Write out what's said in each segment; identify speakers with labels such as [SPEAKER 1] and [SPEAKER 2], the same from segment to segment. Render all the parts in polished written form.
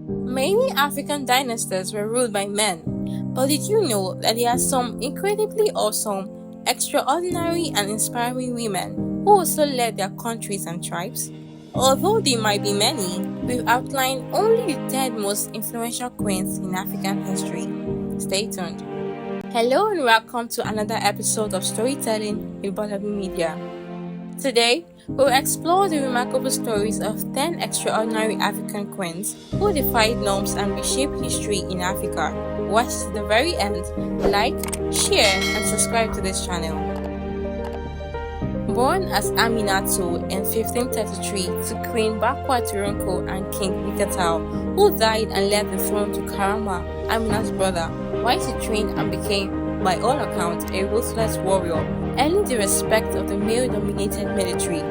[SPEAKER 1] Many African dynasties were ruled by men, but did you know that there are some incredibly awesome, extraordinary and inspiring women who also led their countries and tribes? Although there might be many, we've outlined only the 10 most influential queens in African history. Stay tuned. Hello and welcome to another episode of Storytelling with Bolabi Media. Today, we'll explore the remarkable stories of 10 extraordinary African queens who defied norms and reshaped history in Africa. Watch to the very end, like, share, and subscribe to this channel. Born as Amina in 1533 to Queen Bakwa Turonko and King Nikatao, who died and left the throne to Karama, Amina's brother, while she trained and became, by all accounts, a ruthless warrior, earning the respect of the male-dominated military.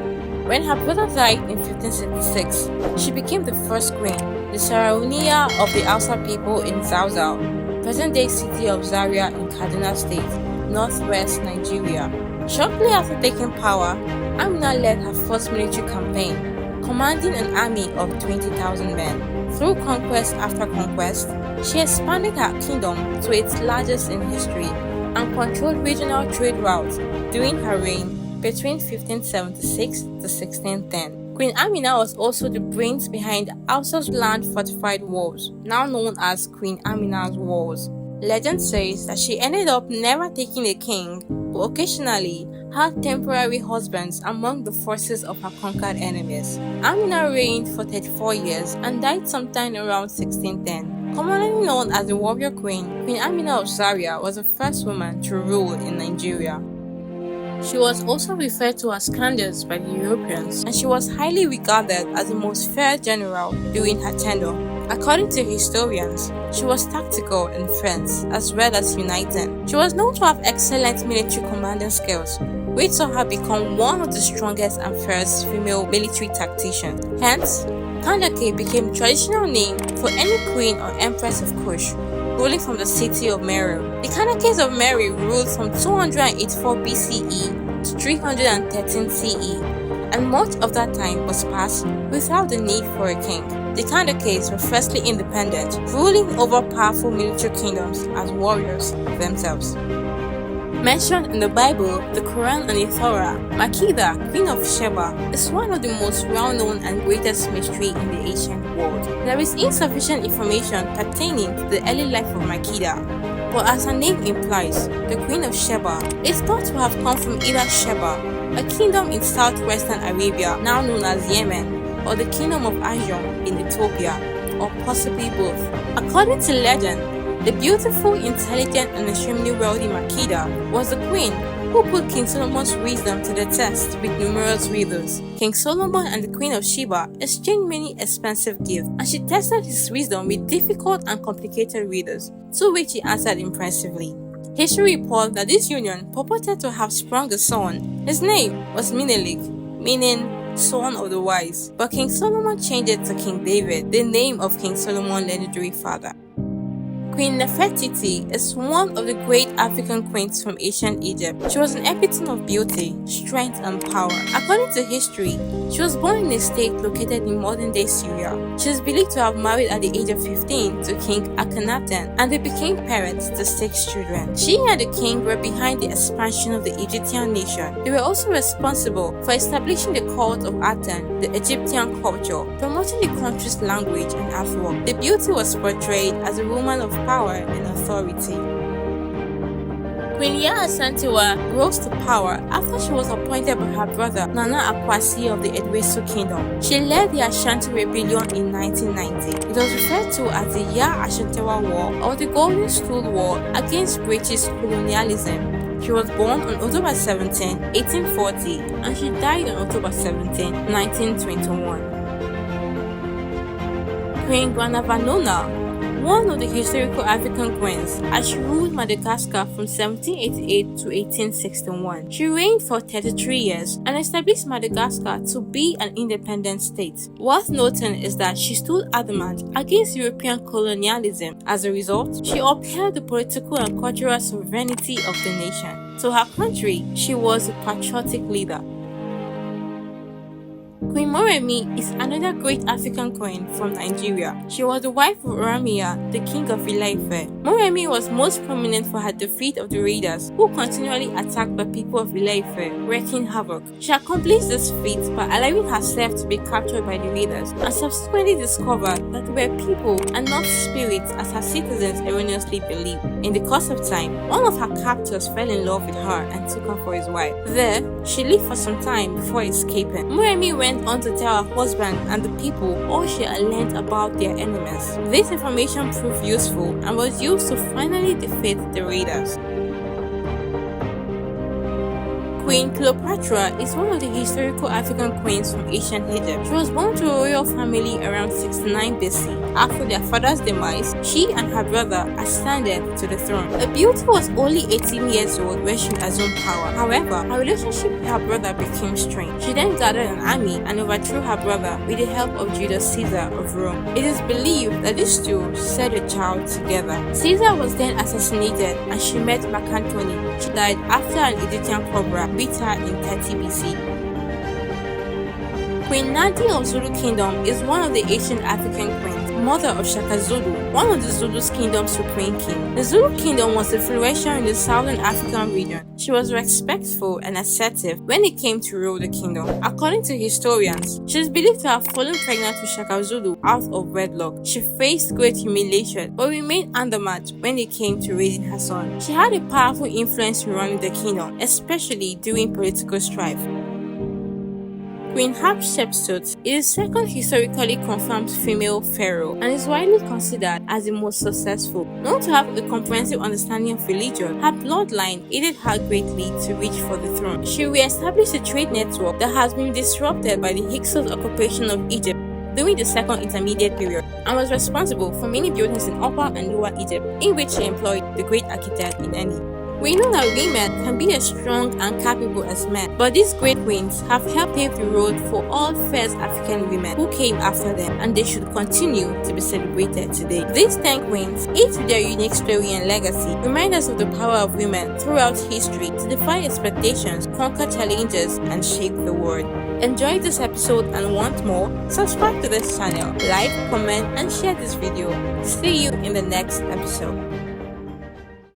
[SPEAKER 1] When her brother died in 1566, she became the first queen, the Sarauniya of the Hausa people in Zauzau, present-day city of Zaria in Kaduna State, northwest Nigeria. Shortly after taking power, Amina led her first military campaign, commanding an army of 20,000 men. Through conquest after conquest, she expanded her kingdom to its largest in history and controlled regional trade routes during her reign between 1576 to 1610. Queen Amina was also the brains behind Hausa's land-fortified walls, now known as Queen Amina's Walls. Legend says that she ended up never taking a king, but occasionally had temporary husbands among the forces of her conquered enemies. Amina reigned for 34 years and died sometime around 1610. Commonly known as the Warrior Queen, Queen Amina of Zaria was the first woman to rule in Nigeria. She was also referred to as Candace by the Europeans, and she was highly regarded as the most fair general during her tenure. According to historians, she was tactical in defense as well as uniting. She was known to have excellent military commanding skills, which saw her become one of the strongest and first female military tacticians. Hence, Kandake became a traditional name for any queen or empress of Kush, ruling from the city of Meru. The Kandakes of Meru ruled from 284 BCE to 313 CE, and much of that time was passed without the need for a king. The Kandakes were firstly independent, ruling over powerful military kingdoms as warriors themselves. Mentioned in the Bible, the Quran and the Torah, Makeda, Queen of Sheba, is one of the most well-known and greatest mystery in the ancient world. There is insufficient information pertaining to the early life of Makeda, but as her name implies, the Queen of Sheba is thought to have come from either Sheba, a kingdom in southwestern Arabia now known as Yemen, or the Kingdom of Ajam in Ethiopia, or possibly both. According to legend, the beautiful, intelligent, and extremely wealthy Makeda was the queen who put King Solomon's wisdom to the test with numerous riddles. King Solomon and the Queen of Sheba exchanged many expensive gifts, and she tested his wisdom with difficult and complicated riddles, to which he answered impressively. History reports that this union purported to have sprung a son. His name was Menelik, meaning son of the wise, but King Solomon changed it to King David, the name of King Solomon's legendary father. Queen Nefertiti is one of the great African queens from ancient Egypt. She was an epitome of beauty, strength, and power. According to history, she was born in a state located in modern-day Syria. She is believed to have married at the age of 15 to King Akhenaten, and they became parents to 6 children. She and the king were behind the expansion of the Egyptian nation. They were also responsible for establishing the cult of Aten, the Egyptian culture, promoting the country's language and artwork. The beauty was portrayed as a woman of power and authority. Queen Yaa Asantewaa rose to power after she was appointed by her brother Nana Akwasi of the Edwesu Kingdom. She led the Ashanti Rebellion in 1990. It was referred to as the Yaa Asantewaa War or the Golden Stool War against British colonialism. She was born on October 17, 1840, and she died on October 17, 1921. Queen Grona, one of the historical African queens, as she ruled Madagascar from 1788 to 1861. She reigned for 33 years and established Madagascar to be an independent state. Worth noting is that she stood adamant against European colonialism. As a result, she upheld the political and cultural sovereignty of the nation. To her country, she was a patriotic leader. Queen Moremi is another great African queen from Nigeria. She was the wife of Ramia, the king of Ile-Ife. Moremi was most prominent for her defeat of the raiders, who continually attacked the people of Ile-Ife, wreaking havoc. She accomplished this feat by allowing herself to be captured by the raiders, and subsequently discovered that they were people and not spirits as her citizens erroneously believed. In the course of time, one of her captors fell in love with her and took her for his wife. There, she lived for some time before escaping. Moremi went on to tell her husband and the people all she had learned about their enemies. This information proved useful and was used to finally defeat the raiders. Queen Cleopatra is one of the historical African queens from ancient Egypt. She was born to a royal family around 69 BC. After their father's demise, she and her brother ascended to the throne. The beauty was only 18 years old when she assumed power. However, her relationship with her brother became strained. She then gathered an army and overthrew her brother with the help of Julius Caesar of Rome. It is believed that these two set a child together. Caesar was then assassinated and she met Mark Antony. She died after an Egyptian cobra beat her in 30 BC. Queen Nandi of Zulu Kingdom is one of the ancient African queens, mother of Shaka Zulu, one of the Zulu's kingdom's supreme king. The Zulu kingdom was influential in the southern African region. She was respectful and assertive when it came to rule the kingdom. According to historians, she is believed to have fallen pregnant with Shaka Zulu out of wedlock. She faced great humiliation but remained undermatched when it came to raising her son. She had a powerful influence in running the kingdom, especially during political strife. Queen Hatshepsut is the second historically confirmed female pharaoh and is widely considered as the most successful. Known to have a comprehensive understanding of religion, her bloodline aided her greatly to reach for the throne. She re-established a trade network that has been disrupted by the Hyksos occupation of Egypt during the Second Intermediate Period, and was responsible for many buildings in Upper and Lower Egypt, in which she employed the great architect Neti. We know that women can be as strong and capable as men, but these great queens have helped pave the road for all first African women who came after them, and they should continue to be celebrated today. These 10 queens, each with their unique story and legacy, remind us of the power of women throughout history to defy expectations, conquer challenges, and shape the world. Enjoy this episode and want more? Subscribe to this channel, like, comment, and share this video. See you in the next episode.